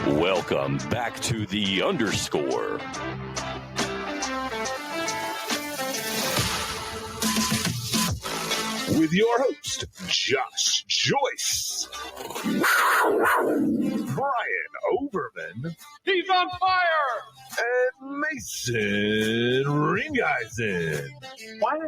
Welcome back to the Underscore. With your host, Josh Joyce, Brian Overman, he's on fire, and Mason Ringeisen. Wow.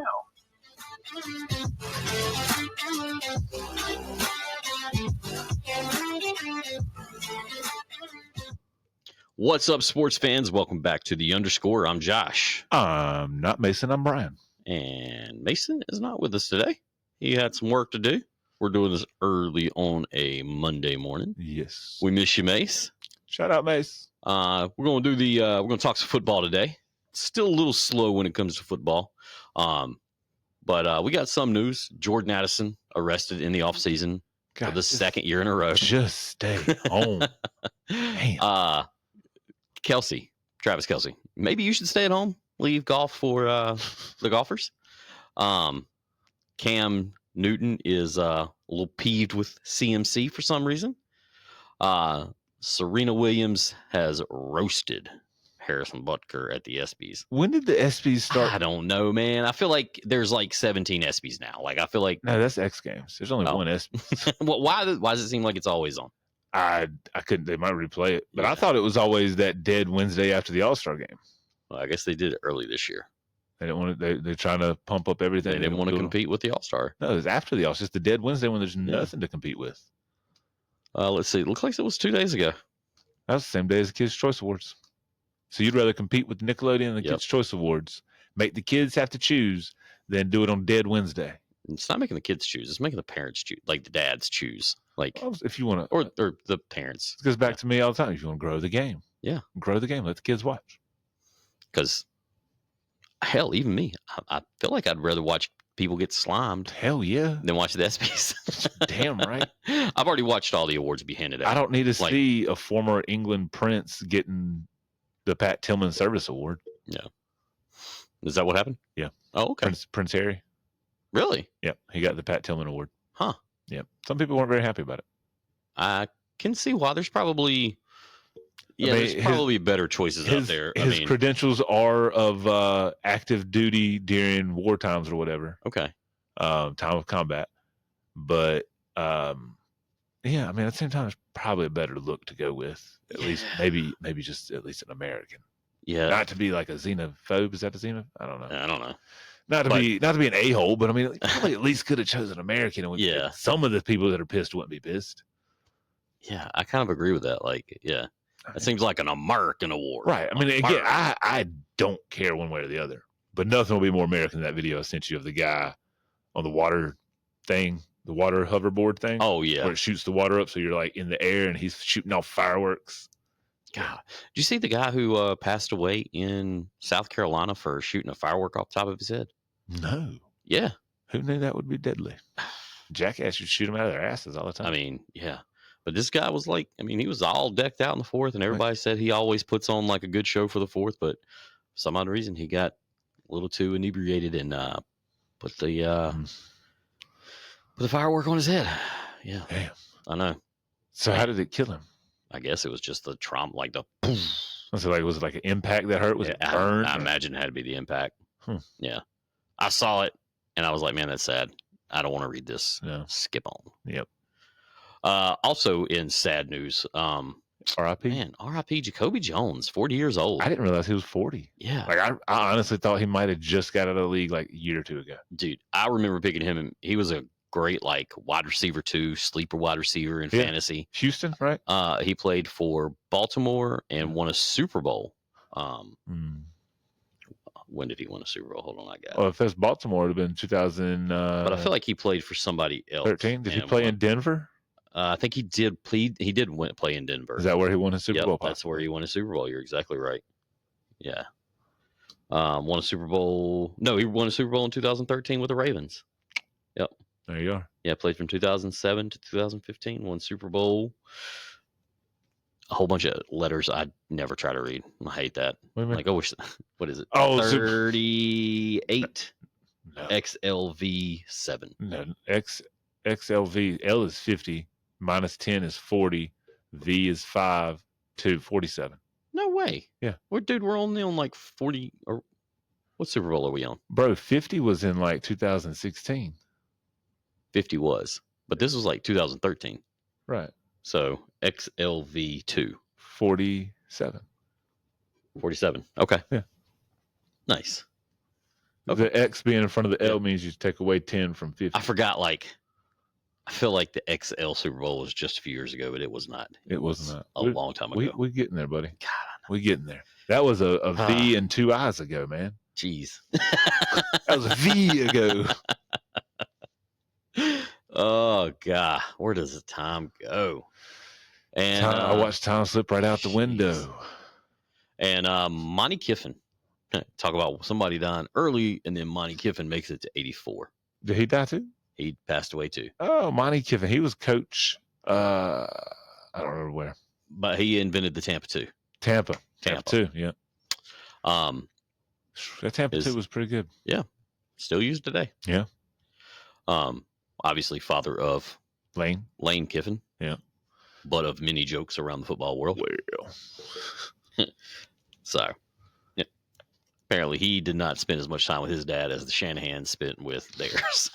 What's up, sports fans? Welcome back to the Underscore. I'm Josh. I'm not Mason. I'm Brian. And Mason is not with us today. He had some work to do. We're doing this early on a Monday morning. Yes. We miss you, Mace. Shout out, Mace. We're going to do we're going to talk some football today. Still a little slow when it comes to football. But we got some news. Jordan Addison arrested in the offseason for the second year in a row. Just stay home. Man. Travis Kelce. Maybe you should stay at home. Leave golf for the golfers. Cam Newton is a little peeved with CMC for some reason. Serena Williams has roasted Harrison Butker at the ESPYs. When did the ESPYs start? I don't know, man. I feel like there's like 17 ESPYs now. Like I feel like no, that's X Games. There's only one ESPY. Well, why does it seem like it's always on? I couldn't. They might replay it, but Yeah. I thought it was always that dead Wednesday after the All-Star game. Well, I guess they did it early this year. They didn't want to. They're trying to pump up everything. They didn't want to compete with the All-Star. No, it was after the All-Star. It's the dead Wednesday when there's nothing to compete with. Let's see. It looks like it was 2 days ago. That was the same day as the Kids' Choice Awards. So you'd rather compete with Nickelodeon and the Kids' Choice Awards, make the kids have to choose, than do it on Dead Wednesday. It's not making the kids choose. It's making the parents choose, like the dads choose. Like if you want to, or the parents. It goes back to me all the time. If you want to grow the game, grow the game. Let the kids watch. Because hell, even me, I feel like I'd rather watch people get slimed. Hell yeah, than watch the ESPYs. Damn right. I've already watched all the awards be handed out. I don't need to see a former England prince getting the Pat Tillman Service Award. Yeah. Is that what happened? Yeah. Oh, okay. Prince Harry. Really? Yep. He got the Pat Tillman Award. Huh. Yep. Some people weren't very happy about it. I can see why. There's probably there's probably better choices out there. His credentials are of active duty during war times or whatever. Okay. Time of combat. But at the same time, it's probably a better look to go with. At least maybe just at least an American. Yeah. Not to be like a xenophobe. Is that a xenophobe? I don't know. I don't know. Not to be an a-hole, but I mean, probably at least could have chosen an American. And some of the people that are pissed wouldn't be pissed. Yeah, I kind of agree with that. Like, yeah, it seems like an American award, right? I mean, again, I don't care one way or the other, but nothing will be more American than that video I sent you of the guy on the water thing, the water hoverboard thing. Oh yeah, where it shoots the water up, so you're like in the air, and he's shooting off fireworks. God, did you see the guy who passed away in South Carolina for shooting a firework off the top of his head? No. Yeah. Who knew that would be deadly? Jackass should shoot them out of their asses all the time. I mean, yeah. But this guy was like, he was all decked out in the fourth, and everybody said he always puts on like a good show for the fourth, but for some odd reason he got a little too inebriated and put the firework on his head. Yeah. Damn. I know. So how did it kill him? I guess it was just the trauma, like the So was it like an impact that hurt? Was it burned? I imagine it had to be the impact. Yeah. I saw it and I was like, man, that's sad. I don't want to read this. No. Skip on. Yep. Also in sad news, R.I.P. Man, R.I.P. Jacoby Jones, 40 years old. I didn't realize he was 40. Yeah. Like I honestly thought he might have just got out of the league like a year or two ago. Dude, I remember picking him, and he was a great like wide receiver too, sleeper wide receiver in fantasy. Houston, right? He played for Baltimore and won a Super Bowl. When did he win a Super Bowl? Hold on, I got it. Well, if that's Baltimore, it would have been 2000. But I feel like he played for somebody else. 13. Did he play in Denver? I think he did. He did play in Denver. Is that where he won a Super Bowl? That's where he won a Super Bowl. You're exactly right. Yeah. Won a Super Bowl. No, he won a Super Bowl in 2013 with the Ravens. Yep. There you are. Yeah, played from 2007 to 2015. Won Super Bowl. A whole bunch of letters I never try to read. I hate that. Like, I wish. What is it? Oh, 38 no. XLV7. No, XLV. L is 50. Minus 10 is 40. V is 5. 42, 47. No way. Yeah. We're only on like 40. Or what Super Bowl are we on? Bro, 50 was in like 2016. 50 was, but this was like 2013. Right. So XLV2. 47. 47. Okay. Yeah. Nice. The X being in front of the L Yeah. means you take away 10 from 50. I forgot, like, I feel like the XL Super Bowl was just a few years ago, but it was not. It was not. A long time ago. We're getting there, buddy. God, We're getting there. That was a V and two eyes ago, man. jeez. That was a V ago. Oh, God. Where does the time go? And I watched time slip right out the window. And Monty Kiffin. Talk about somebody dying early, and then Monty Kiffin makes it to 84. Did he die too? He passed away too. Oh, Monty Kiffin. He was coach. I don't remember where. But he invented the Tampa 2. Tampa 2. Yeah. That Tampa 2 was pretty good. Yeah. Still used today. Yeah. Obviously father of Lane Kiffin. Yeah. Butt of many jokes around the football world. Well. So, yeah. Apparently he did not spend as much time with his dad as the Shanahans spent with theirs.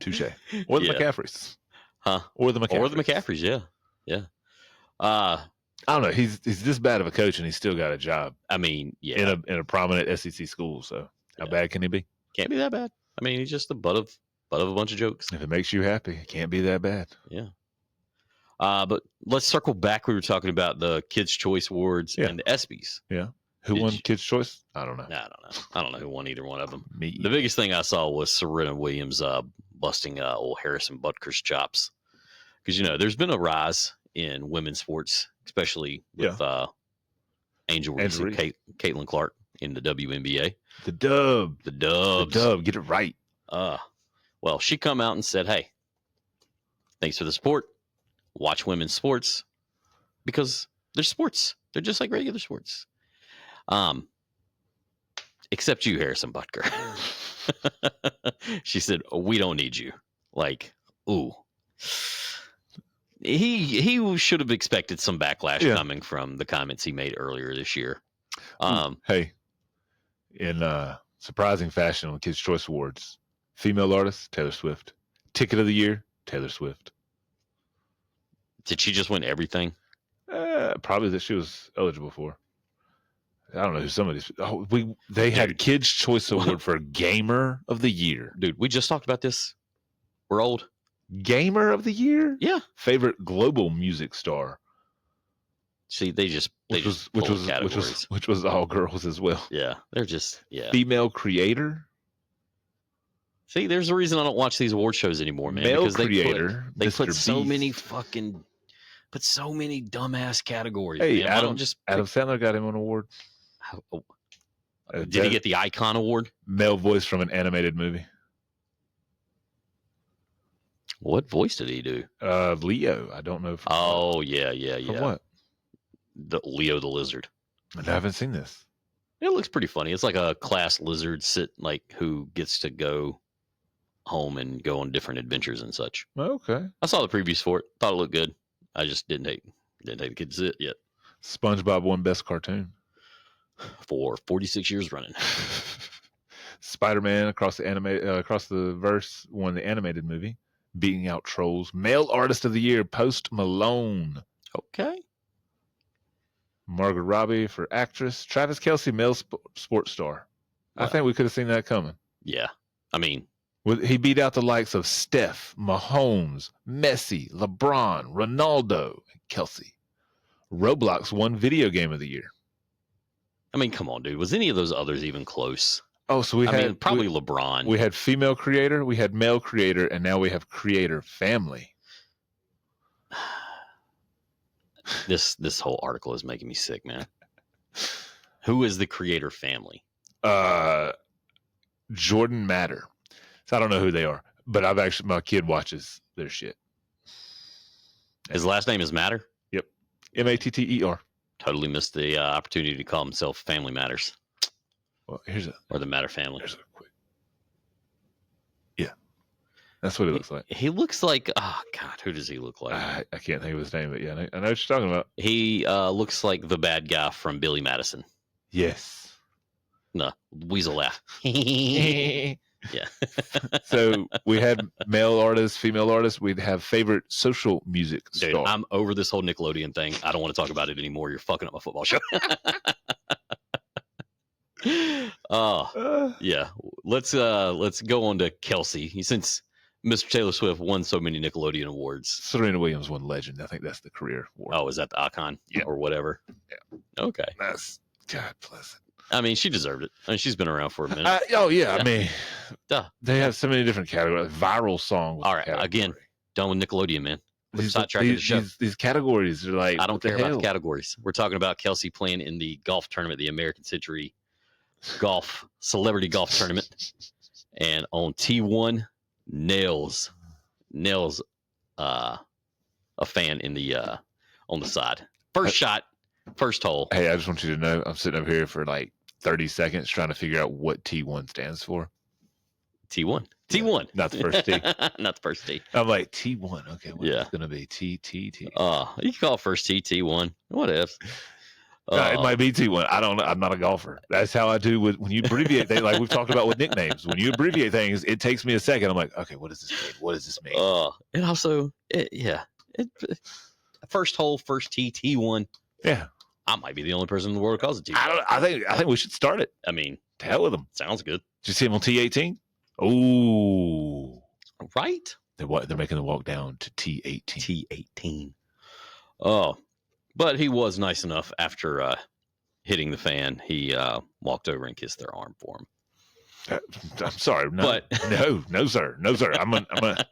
Touche. Or the Yeah. McCaffreys. Huh? Or the McCaffreys. Or the McCaffreys, yeah. Yeah. I don't know. He's this bad of a coach and he's still got a job I mean, yeah. in a prominent SEC school. So how Yeah. bad can he be? Can't be that bad. I mean, he's just the butt of a bunch of jokes. If it makes you happy, it can't be that bad. Yeah. But let's circle back. We were talking about the Kids' Choice Awards Yeah. and the ESPYs. Who Did won you- Kids' Choice? I don't know. I don't know. I don't know who won either one of them. Me. The biggest thing I saw was Serena Williams busting old Harrison Butker's chops. Because, there's been a rise in women's sports, especially with Angel Reese and Caitlin Clark in the WNBA. The Dub. The Dubs. The Dub. Get it right. Well, she come out and said, hey, thanks for the support. Watch women's sports because they're sports. They're just like regular sports. Except you, Harrison Butker. She said, we don't need you. Like, ooh. He should have expected some backlash coming from the comments he made earlier this year. Hey, in surprising fashion on Kids' Choice Awards, female artist, Taylor Swift. Ticket of the year, Taylor Swift. Did she just win everything? Probably that she was eligible for. I don't know who some of these. They had Kids' Choice Award for Gamer of the Year. Dude, we just talked about this. We're old. Gamer of the Year? Yeah. Favorite global music star. See, which was all girls as well. Yeah, they're just Female creator. See, there's a reason I don't watch these award shows anymore, man. Male because creator. They put so Beast. many so many dumbass categories. Hey, man. Adam Sandler got him an award. Did he get the Icon Award? Male voice from an animated movie. What voice did he do? Leo. I don't know. Oh, yeah. From what? The Leo the Lizard. I haven't seen this. It looks pretty funny. It's like a class lizard who gets to go home and go on different adventures and such. Okay. I saw the previews for it. Thought it looked good. I just didn't take the kids to see it yet. SpongeBob won Best Cartoon for 46 years running. Spider-Man across the verse won the animated movie, beating out Trolls. Male Artist of the Year, Post Malone. Okay. Margot Robbie for actress. Travis Kelce, male sports star. I think we could have seen that coming. Yeah. I mean, he beat out the likes of Steph, Mahomes, Messi, LeBron, Ronaldo, and Kelce. Roblox won Video Game of the Year. I mean, come on, dude. Was any of those others even close? Oh, so probably LeBron. We had female creator, we had male creator, and now we have creator family. This whole article is making me sick, man. Who is the creator family? Jordan Matter. So I don't know who they are, but my kid watches their shit. His last name is Matter? Yep. Matter. Totally missed the opportunity to call himself Family Matters. Well, or the Matter family. Here's a quick. That's what he looks like. He looks like, oh God, who does he look like? I can't think of his name, but yeah, I know what you're talking about. He looks like the bad guy from Billy Madison. Yes. No, weasel laugh. Yeah. So we had male artists, female artists. We'd have favorite social music Dude, star. I'm over this whole Nickelodeon thing. I don't want to talk about it anymore. You're fucking up my football show. Oh, yeah. Let's go on to Kelsey. Since Mr. Taylor Swift won so many Nickelodeon awards. Serena Williams won Legend. I think that's the career award. Oh, is that the icon? Yeah. Or whatever? Yeah. Okay. That's God bless it. I mean, she deserved it. I mean, she's been around for a minute. Oh yeah, I mean, Duh. they have so many different categories. Viral song. was All the right, category. again, done with Nickelodeon, man. We're These, sidetracking the show. these categories are like I don't what the care about hell? the categories. We're talking about Kelsey playing in the golf tournament, the American Century Golf Celebrity Golf Tournament, and on T1, nails a fan in the on the side. First shot, first hole. Hey, I just want you to know, I'm sitting up here for like 30 seconds trying to figure out what T1 stands for. T1, T1, Not the first T. not the first T. I'm like T1. Okay, what's Yeah. it gonna be? T. You can call it first T, T1. What if? It might be T1. I don't know. I'm not a golfer. That's how I do with when you abbreviate things, like we've talked about with nicknames. When you abbreviate things, it takes me a second. I'm like, okay, what does this mean? What does this mean? And also, first hole, first T, T1. Yeah, I might be the only person in the world who calls it T1. I think we should start it. I mean, To hell with them. sounds good, Did you see him on T18? Oh, right? they're making the walk down to T18. T18. Oh, but he was nice enough after hitting the fan. He walked over and kissed their arm for him. I'm sorry, no, But- no, sir. I'm a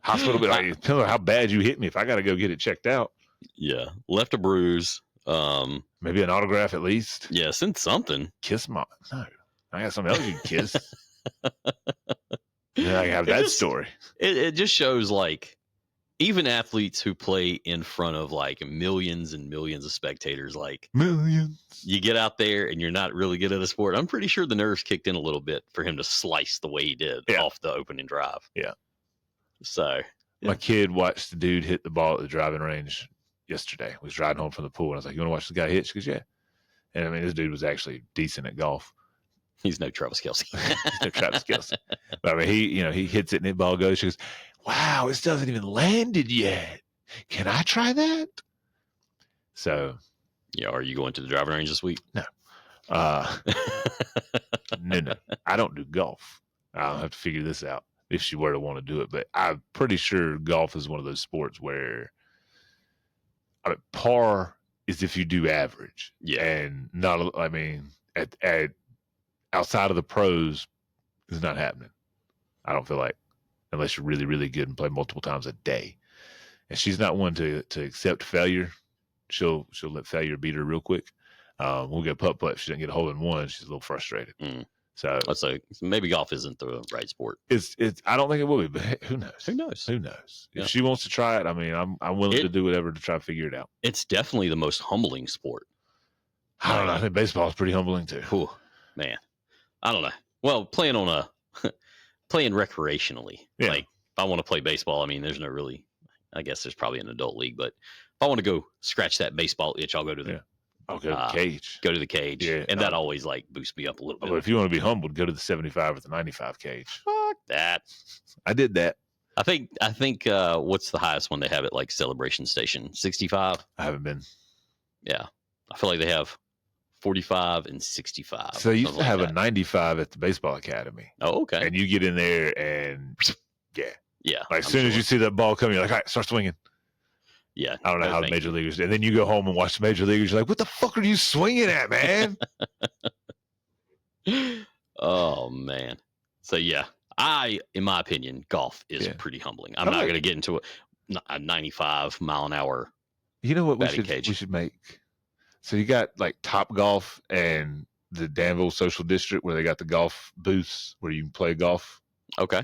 hospital. But like, tell her how bad you hit me. If I got to go get it checked out, Yeah, left a bruise. maybe an autograph at least. Yeah, sent something. Kiss my no. I got something else you can kiss. Then I have It that just- story. It just shows like even athletes who play in front of like millions and millions of spectators, like Millions. you get out there and you're not really good at a sport. I'm pretty sure the nerves kicked in a little bit for him to slice the way he did Yeah. off the opening drive. Yeah. So My kid watched the dude hit the ball at the driving range yesterday. We was driving home from the pool, and I was like, "You want to watch this guy hit?" She goes, "Yeah." And I mean, this dude was actually decent at golf. he's no Travis Kelsey. He's no Travis Kelce. But I mean, he hits it and the ball goes. She goes, "Wow, this doesn't even landed yet. Can I try that?" So, Yeah, are you going to the driving range this week? no, I don't do golf. I'll have to figure this out if she were to want to do it. But I'm pretty sure golf is one of those sports where par is if you do average. Yeah. And not, I mean, at outside of the pros, it's not happening. I don't feel like, unless you're really, really good and play multiple times a day. And she's not one to accept failure. She'll let failure beat her real quick. We'll get putt-putt. If she doesn't get a hole in one, she's a little frustrated. Mm. So So maybe golf isn't the right sport. it's I don't think it will be, but who knows? Who knows? Who knows? Yeah. If she wants to try it, I mean, I'm willing It- to do whatever to try to figure it out. It's definitely the most humbling sport. I don't know. I think baseball is pretty humbling too. Whew, man, I don't know. Well, playing recreationally, Yeah. like if I want to play baseball, I mean, there's no really. I guess there's probably an adult league, but if I want to go scratch that baseball itch, I'll go to the Yeah. I'll go to the cage. go to the cage, Yeah, and that always like boosts me up a little bit. But if you want to be humbled, go to the 75 or the 95 cage. Fuck that. I did that. I think what's the highest one they have at like Celebration Station? 65. I haven't been. Yeah, I feel like they have 45 and 65. So you used something to have like a that. 95 at the baseball academy, Oh, okay. and you get in there, and Yeah, like as I'm soon as sure. you see that ball coming, you're like, all right, start swinging. Yeah, I don't know no, how the thank major leaguers, and then you go home and watch the major leaguers. You're like, what the fuck are you swinging at, man? you. Oh man. So yeah, in my opinion, golf is Yeah. pretty humbling. I'm I not like- going to get into a 95 mile an hour. You know what Batting cage. we should make? So you got like Top Golf and the Danville Social District where they got the golf booths where you can play golf, Okay,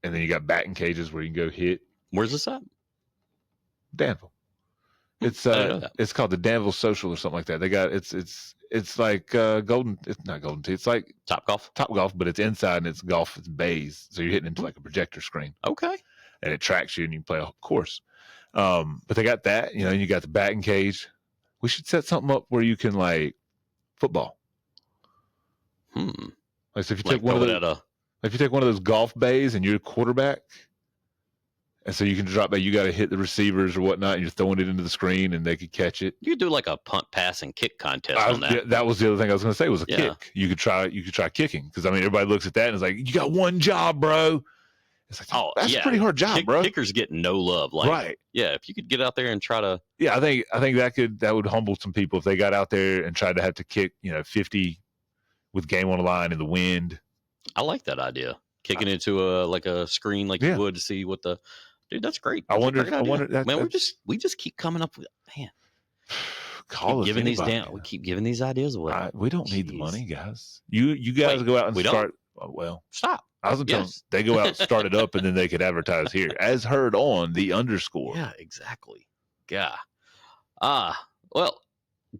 and then you got batting cages where you can go hit. where's this at? Danville. It's I didn't know that. it's called the Danville Social or something like that. They got it's like Golden. It's not Golden Tee. It's like Top Golf. Top Golf, but it's inside and it's golf. It's bays, so you're hitting into like a projector screen, Okay. and it tracks you and you can play a course. But they got that, and you got the batting cage. We should set something up where you can like football. Like so if you Like take one of going those, at a if you take one of those golf bays and you're a quarterback, and so you can drop back, you got to hit the receivers or whatnot, and you're throwing it into the screen, and they could catch it. you could do like a punt, pass, and kick contest on that. Yeah, that was the other thing I was going to say was a Yeah. kick. You could try kicking because I mean everybody looks at that and is like, you got one job, bro. It's like, Oh, that's yeah. a pretty hard job, bro. Kickers get no love. Like, Right. yeah, if you could get out there and try to, Yeah, I think that would humble some people if they got out there and tried to have to kick 50 with game on the line in the wind. I like that idea. Kicking into a screen like Yeah. you would to see what the dude. That's great. I That's a wonder. great I idea. wonder. That, Man, that's- we just keep coming up with call us giving these anybody. down. We keep giving these ideas away. We don't need the Jeez. money, guys. You guys Wait, go out and we don't? start. Well, Stop. I was telling Yes. they go out and start it up, and then they could advertise here, as heard on the underscore. Yeah, exactly. Yeah. Well,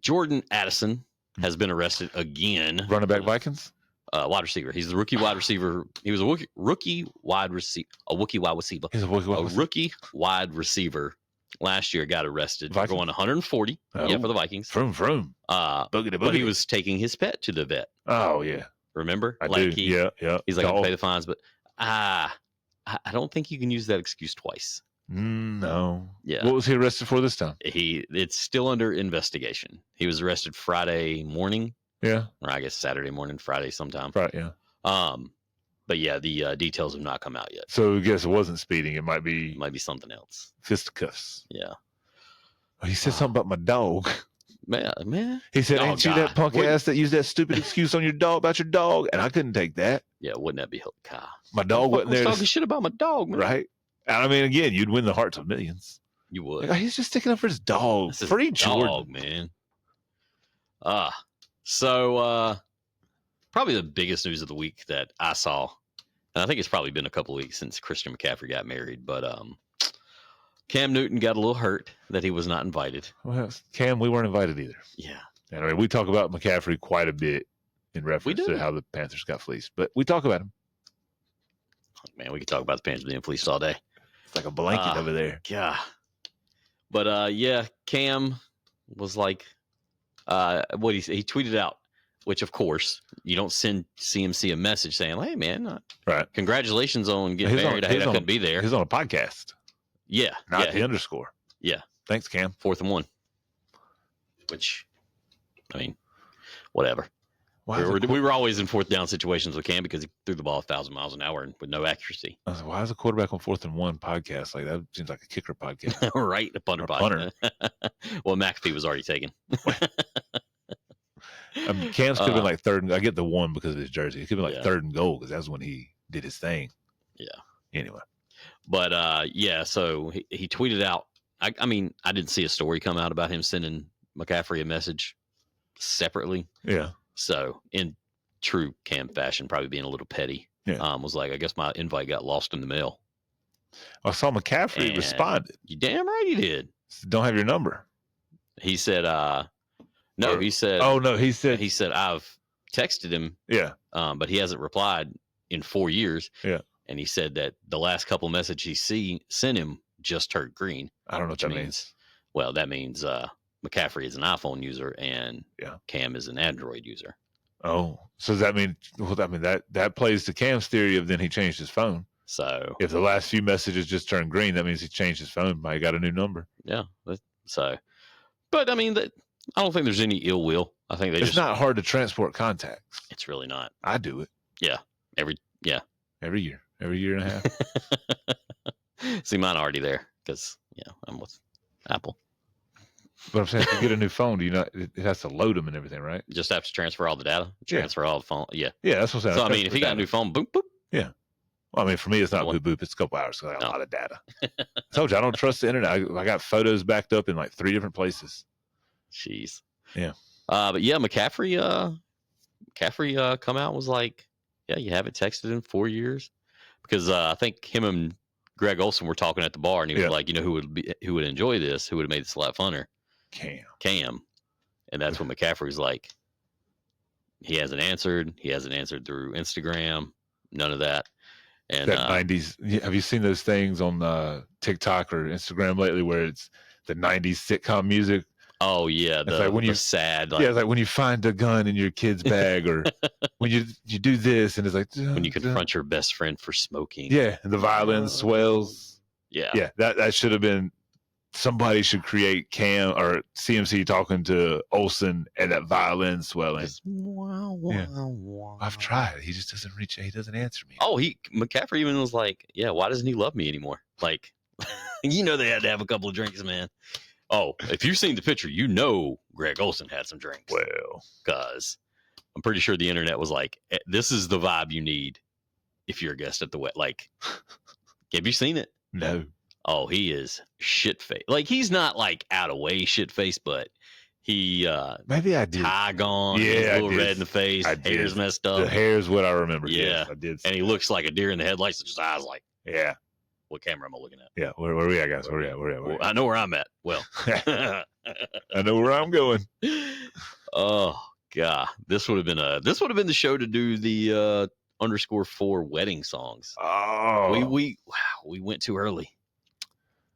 Jordan Addison has been arrested again. Running back Vikings. Wide receiver. He's the rookie wide receiver. He was a rookie wide receiver. A rookie wide receiver. He's a Rookie wide receiver. Last year got arrested Vikings? for going 140. Oh. Yeah, for the Vikings. Vroom. Boogity But he boogity. was taking his pet to the vet. Oh yeah, Remember? I do. Yeah. He's like, I'll Dog. pay the fines, but I don't think you can use that excuse twice. No. Yeah. What was he arrested for this time? It's still under investigation. He was arrested Friday morning, Yeah. or I guess Saturday morning, Friday sometime. Right. Yeah. But yeah, the details have not come out yet. So I guess it wasn't speeding. It might be It might be something else. fisticuffs. Yeah. Oh, he said something about my dog. Man. He said, Oh, "Ain't you that God. punk What- ass that used that stupid excuse on your dog about your dog?" And I couldn't take that. Yeah, wouldn't that be God? My dog wasn't there, talking shit about my dog, man. right? And I mean, again, you'd win the hearts of millions. You would. Like, oh, he's just sticking up for his dog. This is Free dog, Jordan. man. So probably the biggest news of the week that I saw, and I think it's probably been a couple of weeks since Christian McCaffrey got married, but Cam Newton got a little hurt that he was not invited. Well, Cam, we weren't invited either. Yeah. And I mean, we talk about McCaffrey quite a bit in reference do. to how the Panthers got fleeced, but we talk about him. Man, we could talk about the Panthers being fleeced all day. It's like a blanket over there. Yeah. But yeah, Cam was like, what he tweeted out, which of course you don't send CMC a message saying, "Hey man, Right. congratulations on getting He's on- married. I hate he's I on- couldn't be there." He's on a podcast, Yeah, not yeah, the underscore. yeah. Thanks, Cam. 4th and 1. Which, I mean, whatever. Why is, We were always in 4th down situations with Cam because he threw the ball 1,000 miles an hour and with no accuracy. I was like, why is a quarterback on 4th and 1 podcast? Like that seems like a kicker podcast. Right, a punter. Or punter. Well, McAfee was already taken. Cam's could have been Uh, like third. I get the one because of his jersey. It could have been like Yeah. 3rd and goal because that's when he did his thing. Yeah. Anyway, But yeah, so he tweeted out. I mean, I didn't see a story come out about him sending McCaffrey a message separately. yeah. So in true Cam fashion, probably being a little petty, Yeah. was like, I guess my invite got lost in the mail. I saw McCaffrey And- responded. You damn right he did. Don't have your number. He said, no, Or- he said, Oh no, he said. I've texted him, Yeah. but he hasn't replied in 4 years. Yeah. And he said that the last couple messages he sent him just turned green. I don't know what Which that means. means, well, that means McCaffrey is an iPhone user and Yeah. Cam is an Android user. Oh, so does that mean? Well, I mean that plays to Cam's theory of then he changed his phone. So If the last few messages just turned green, that means he changed his phone. Might got a new number. yeah, so, but I mean, I don't think there's any ill will. I think It's not hard to transport contacts. It's really not. I do it Every year and a half. See, mine already there because I'm with Apple. But I'm saying if you get a new phone, do you not? It has to load them and everything, right? Just have to transfer all the data, Yeah. transfer all the phone. Yeah. Yeah, that's what I'm saying. So I mean, if you got a new phone, boop boop. Well, I mean, for me, it's not One- boop boop. It's a couple hours. 'Cause I got No. a lot of data. I told you I don't trust the internet. I got photos backed up in like 3 different places. Jeez. Yeah. But yeah, McCaffrey come out and was like, yeah, you haven't texted in 4 years because I think him and Greg Olson were talking at the bar, and he was Yeah. like, who would enjoy this? Who would have made this a lot funner? Cam. And that's when McCaffrey's like, he hasn't answered. He hasn't answered through Instagram. None of that. And That 90s. Have you seen those things on TikTok or Instagram lately where it's the 90s sitcom music? oh yeah, like when the you- sad, Yeah, it's like when you find a gun in your kid's bag, or when you do this, and it's like when you confront your best friend for smoking. Yeah, and the violin swells. Yeah. Yeah, that should have been. Somebody should create Cam or CMC talking to Olsen and that violin swelling. Just, wow, Yeah. wow. I've tried. He just doesn't reach. He doesn't answer me. Oh, McCaffrey even was like, yeah, why doesn't he love me anymore? Like, they had to have a couple of drinks, man. Oh, if you've seen the picture, Greg Olson had some drinks. Well, Because I'm pretty sure the internet was like, this is the vibe you need if you're a guest at the wet. Like, have you seen it? no. Oh, he is shit faced. Like, he's not like out of way shit faced, but he Maybe I did. tie gone, Yeah, he's a I little did. red in the face, I did. hair's messed up, The hair is what I remember. Yeah. Yes, I did. and he looks like a deer in the headlights. And his eyes like, Yeah. what camera am I looking at? Yeah. Where are we at, guys? Where are we at? Well, I know where I'm at. Well, I know where I'm going. oh god, this would have been the show to do the _4 wedding songs. Oh, We went too early.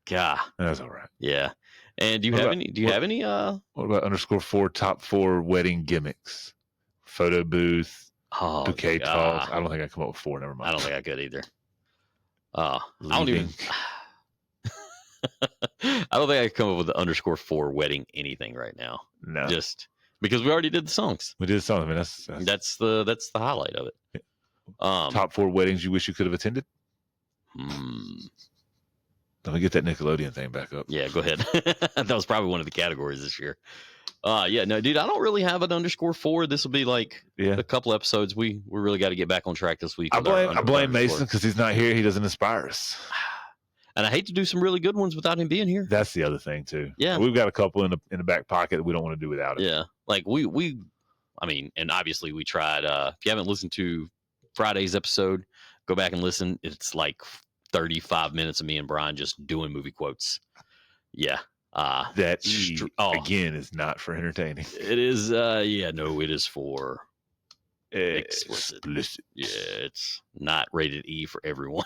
God, that's all right. yeah. And do you What have about- any? Do you have any? What about _4 top 4 wedding gimmicks? Photo booth, Oh, bouquet God. toss. I don't think I come up with 4. Never mind. I don't think I could either. I don't even. Leaving. I don't think I could come up with the _4 wedding anything right now. No, Just because we already did the songs. we did something. I mean, that's That's the highlight of it. top 4 weddings you wish you could have attended. hmm, Let me get that Nickelodeon thing back up. yeah, go ahead. That was probably one of the categories this year. Yeah, no, dude, I don't really have an _4. This will be like Yeah, a couple episodes. We really got to get back on track this week. I with our blame underscore. Mason because he's not here. He doesn't inspire us. And I hate to do some really good ones without him being here. That's the other thing too. Yeah. we've got a couple in the back pocket that we don't want to do without it. Yeah, like we, I mean, and obviously we tried. If you haven't listened to Friday's episode, go back and listen. It's like 35 minutes of me and Brian just doing movie quotes. Yeah. That Again, is not for entertaining. it is. Yeah, no, it is for. Explicit. Explicit. Yeah, it's not rated E for everyone.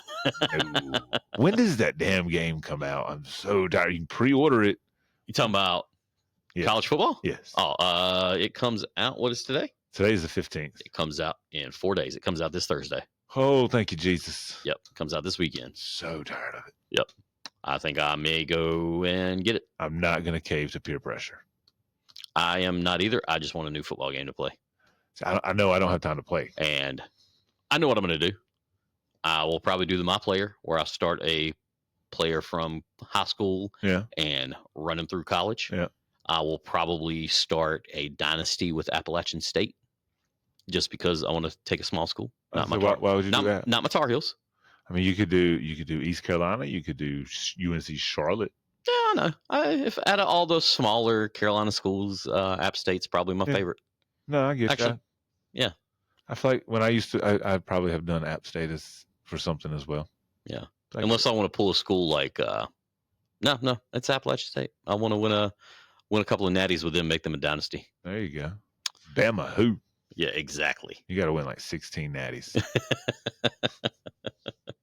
No. When does that damn game come out? I'm so tired. You can pre-order it. You talking about Yeah. college football? Yes. Oh, it comes out. What is today? Today's the 15th. It comes out in 4 days. It comes out this Thursday. Oh, thank you, Jesus. Yep, comes out this weekend. So tired of it. I think I may go and get it. I'm not going to cave to peer pressure. I am not either. I just want a new football game to play. So I know I don't have time to play. And I know what I'm going to do. I will probably do the My Player, where I'll start a player from high school Yeah. and run him through college. Yeah. I will probably start a dynasty with Appalachian State, just because I want to take a small school. Not my why, Tar- why would you do that? not my Tar Heels. I mean, you could do East Carolina. You could do UNC Charlotte. Yeah, I know. If out of all those smaller Carolina schools, App State's probably my Yeah. favorite. No, I get Actually, that. yeah. I feel like when I used to, I probably have done App State for something as well. Yeah. Like, Unless I want to pull a school like, no, it's Appalachian State. I want to win a couple of natties with them, make them a dynasty. there you go. Bama, who? Yeah, exactly. You got to win like 16 natties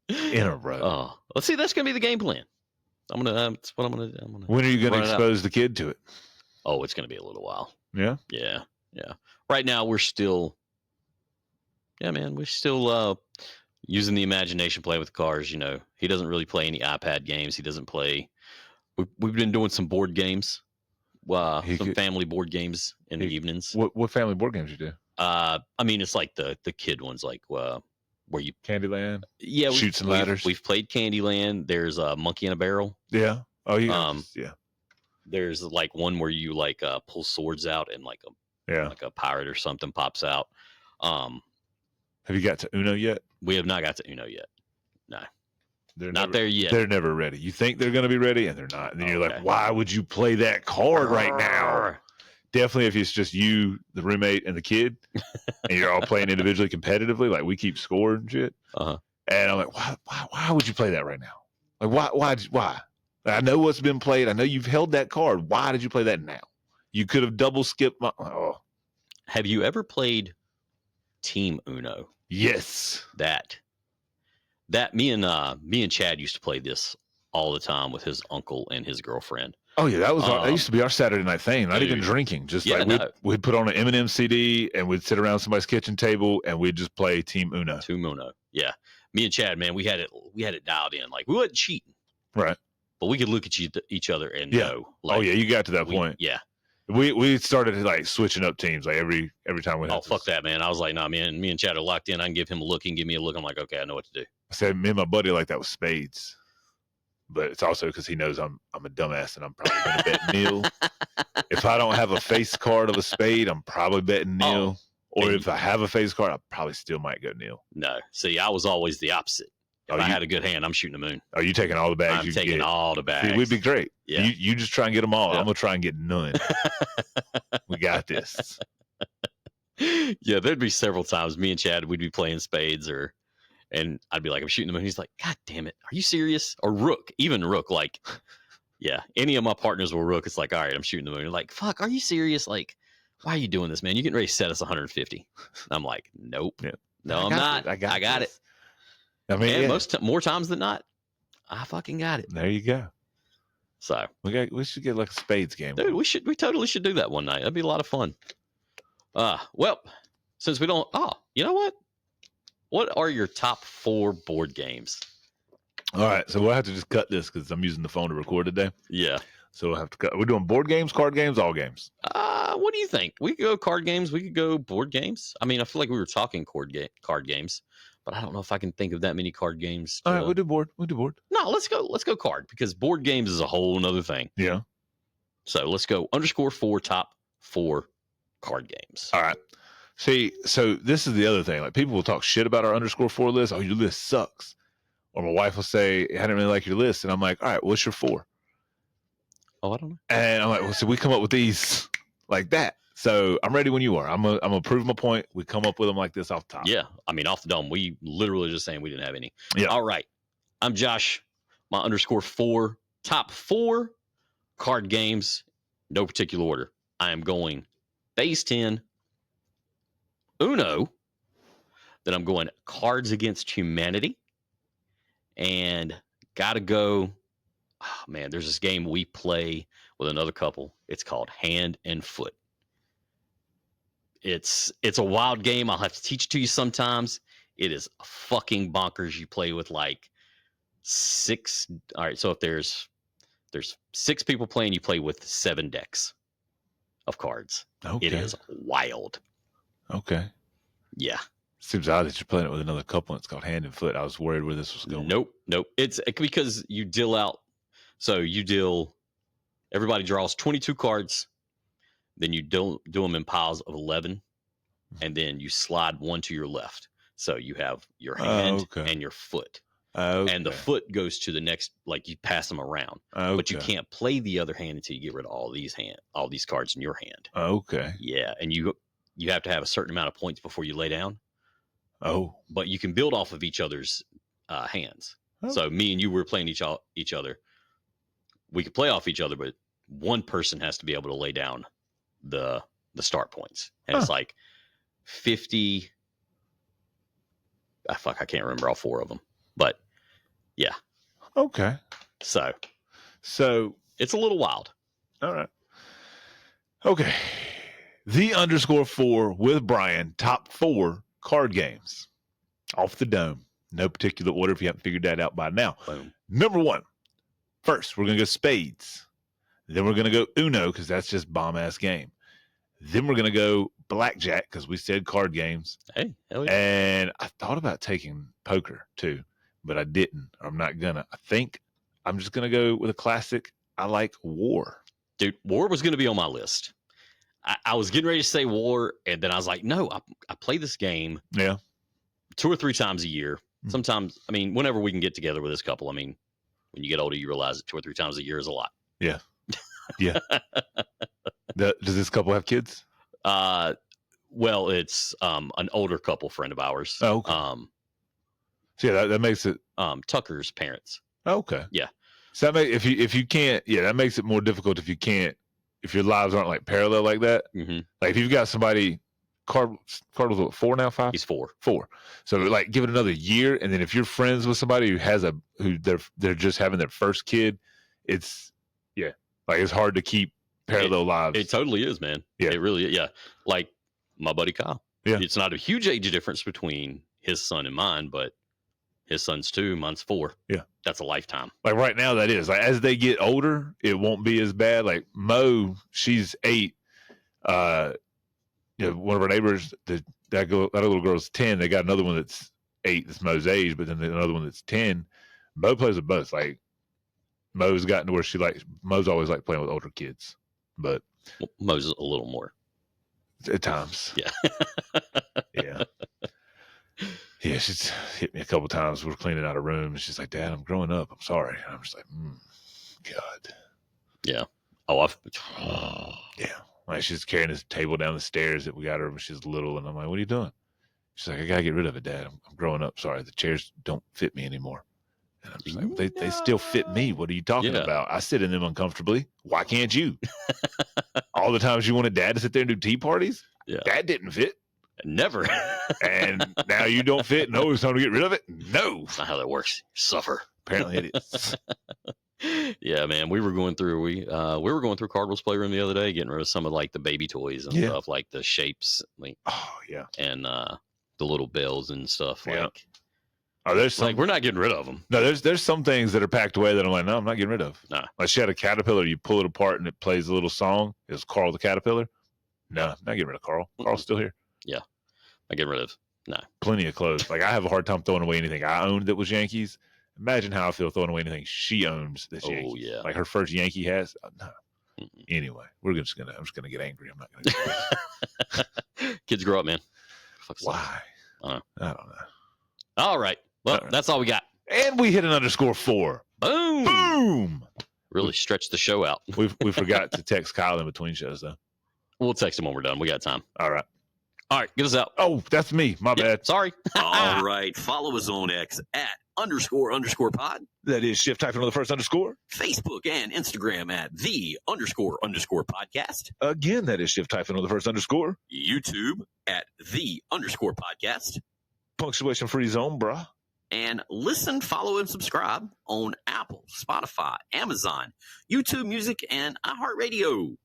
in a row. Oh, let's see. That's gonna be the game plan. That's what I'm gonna do. When are you going run to it out. expose the kid to it? Oh, it's gonna be a little while. Yeah. Yeah. Right now, we're still. Yeah, man, we're still using the imagination, playing with cars. He doesn't really play any iPad games. He doesn't play. We've been doing some board games, some family board games in the evenings. What family board games you do? I mean, it's like the kid ones, like where you. Candyland. Yeah, Chutes and Ladders. We've played Candyland. There's a Monkey in a Barrel. Yeah. Oh, yeah. Yeah. There's like one where you like pull swords out and like Yeah. a pirate or something pops out. Have you got to Uno yet? We have not got to Uno yet. They're Not never, there yet. They're never ready. You think they're going to be ready, and they're not. And then you're Okay. like, why would you play that card right now? Definitely, if it's just you, the roommate, and the kid, and you're all playing individually competitively, like we keep score and shit. Uh-huh. And I'm like, why would you play that right now? Like why? I know what's been played. I know you've held that card. Why did you play that now? You could have double skipped my. Oh, Have you ever played Team Uno? yes. That me and Chad used to play this all the time with his uncle and his girlfriend. Oh yeah, that used to be our Saturday night thing. Not even dude. drinking, just Yeah, like no. we'd put on an Eminem CD and we'd sit around somebody's kitchen table and we'd just play Team Uno. Team Uno. Yeah. Me and Chad, man, we had it dialed in. Like we wasn't cheating, Right. but we could look at each other and Yeah. know. Like, Oh yeah, you got to that point. Yeah. We started like switching up teams like every time we had Oh, fuck that, man. I was like, nah, man, me and Chad are locked in. I can give him a look. He can give me a look. I'm like, okay, I know what to do. I said me and my buddy like that with spades. But it's also because he knows I'm a dumbass and I'm probably gonna bet nil. If I don't have a face card of a spade, I'm probably betting nil. Or and if I have a face card, I probably still might go nil. No. See, I was always the opposite. If I had a good hand, I'm shooting the moon. Are you taking all the bags I'm you taking get? all the bags. See, we'd be great. Yeah. You just try and get them all. Yeah. I'm gonna try and get none. We got this. Yeah, there'd be several times me and Chad we'd be playing spades and I'd be like, I'm shooting the moon. He's like, God damn it, are you serious? Or rook, even rook. Like, yeah, any of my partners will rook. It's like, all right, I'm shooting the moon. Like, fuck, are you serious? Like, why are you doing this, man? You getting ready to set us 150? I'm like, nope, Yeah. no, I'm not. I got it. I mean, And more times than not, I fucking got it. there you go. So, We should get like a spades game. dude, we totally should do that one night. That'd be a lot of fun. Well, since we don't, you know what? What are your top 4 board games? All right, so we'll have to just cut this because I'm using the phone to record today. Yeah. So we'll have to cut. We're doing board games, card games, all games. What do you think? We could go card games. We could go board games. I mean, I feel like we were talking card games, but I don't know if I can think of that many card games. All right, we'll do board. No, let's go card because board games is a whole nother thing. Yeah. So let's go _4 top 4 card games. All right. See, so this is the other thing. Like people will talk shit about our _4 list. Oh, your list sucks. Or my wife will say, I didn't really like your list. And I'm like, all right, what's your 4? Oh, I don't know. And I'm like, well, so we come up with these like that. So I'm ready when you are. I'm gonna prove my point. We come up with them like this off the top. Yeah. I mean, off the dome, we literally just saying we didn't have any. Yeah. All right. I'm Josh. My _4 top 4 card games, no particular order. I am going base 10, Uno. Then I'm going Cards Against Humanity. And gotta go. Oh, man, there's this game we play with another couple. It's called Hand and Foot. It's a wild game. I'll have to teach it to you sometimes. It is fucking bonkers. You play with like 6. All right, so if there's 6 people playing, you play with 7 decks of cards. Okay. It is wild. Okay. Yeah. Seems odd that you're playing it with another couple and it's called Hand and Foot. I was worried where this was going. Nope. It's because you deal out. So everybody draws 22 cards. Then you do them in piles of 11. And then you slide one to your left. So you have your hand and your foot. Okay. And the foot goes to the next, like you pass them around. Okay. But you can't play the other hand until you get rid of all these cards in your hand. Okay. Yeah. And you have to have a certain amount of points before you lay down. Oh. But you can build off of each other's hands. Oh. So me and you were playing each other. We could play off each other, but one person has to be able to lay down the start points. And it's like 50. I can't remember all 4 of them. But yeah. Okay. So it's a little wild. All right. Okay. The _4 with Brian, top 4 card games. Off the dome. No particular order if you haven't figured that out by now. Boom. Number 1. First, we're going to go spades. Then we're going to go Uno because that's just bomb-ass game. Then we're going to go blackjack because we said card games. Hey, hell yeah. And I thought about taking poker too, but I didn't. I'm not going to. I think I'm just going to go with a classic. I like War. Dude, War was going to be on my list. I was getting ready to say War, and then I was like, no, I play this game 2 or 3 times a year. Mm. Sometimes, I mean, whenever we can get together with this couple, I mean, when you get older, you realize that 2 or 3 times a year is a lot. Yeah. Yeah. Does this couple have kids? Well, it's an older couple friend of ours. Oh, okay. So yeah, that makes it. Tucker's parents. Okay. Yeah. So that if you can't, that makes it more difficult if your lives aren't like parallel like that. Mm-hmm. Like if you've got somebody, Cardinals what, 4 now, 5? He's 4. 4. So like give it another year, and then if you're friends with somebody who they're just having their first kid, it's it's hard to keep parallel lives. It totally is, man. Yeah. It really is. Yeah. Like my buddy Kyle. Yeah. It's not a huge age difference between his son and mine, but his son's 2, mine's 4. Yeah. That's a lifetime. Like right now, that is. Like as they get older, it won't be as bad. Like Mo, she's 8. One of our neighbors, that little girl's 10. They got another one that's 8, that's Mo's age, but then another one that's 10. Mo plays with both. Like Mo's gotten to where Mo's always liked playing with older kids, but Mo's a little more at times. Yeah. Yeah. Yeah, she's hit me a couple times. We're cleaning out a room, and she's like, "Dad, I'm growing up. I'm sorry." And I'm just like, God. Yeah. Oh, Yeah. Like she's carrying this table down the stairs that we got her when she's little, and I'm like, "What are you doing?" She's like, "I gotta get rid of it, Dad. I'm growing up. Sorry, the chairs don't fit me anymore." And I'm just like, they still fit me. What are you talking about? I sit in them uncomfortably. Why can't you? All the times you wanted Dad to sit there and do tea parties, that didn't fit. Never. And now you don't fit. No, it's time to get rid of it. No, that's not how that works. Suffer. Apparently it is. Yeah, man. We were going through Cardinals Playroom the other day, getting rid of some of like the baby toys and stuff, like the shapes, like and the little bells and stuff. Like, there's some, like we're not getting rid of them. No, there's some things that are packed away that I'm like, no, I'm not getting rid of. Nah. Like she had a caterpillar. You pull it apart and it plays a little song. It's Carl the caterpillar. No, not getting rid of Carl. Carl's still here. Yeah, not getting rid of. No. Plenty of clothes. Like I have a hard time throwing away anything I owned that was Yankees. Imagine how I feel throwing away anything she owns that's Yankees. Yeah. Like her first Yankee hats. No. Anyway, I'm just gonna get angry. I'm not gonna. Kids grow up, man. Why? I don't know. All right. Well, that's all we got. And we hit an _4. Boom. Boom. Really stretched the show out. We forgot to text Kyle in between shows though. We'll text him when we're done. We got time. All right. All right. Get us out. Oh, that's me. My bad. Sorry. All right. Follow us on X at __pod. That is shift typing on the first _. Facebook and Instagram at __podcast. Again, that is shift typing on the first _. YouTube at _podcast. Punctuation free zone, bruh. And listen, follow, and subscribe on Apple, Spotify, Amazon, YouTube Music, and iHeartRadio.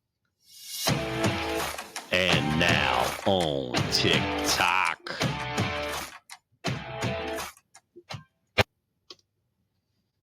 And now on TikTok.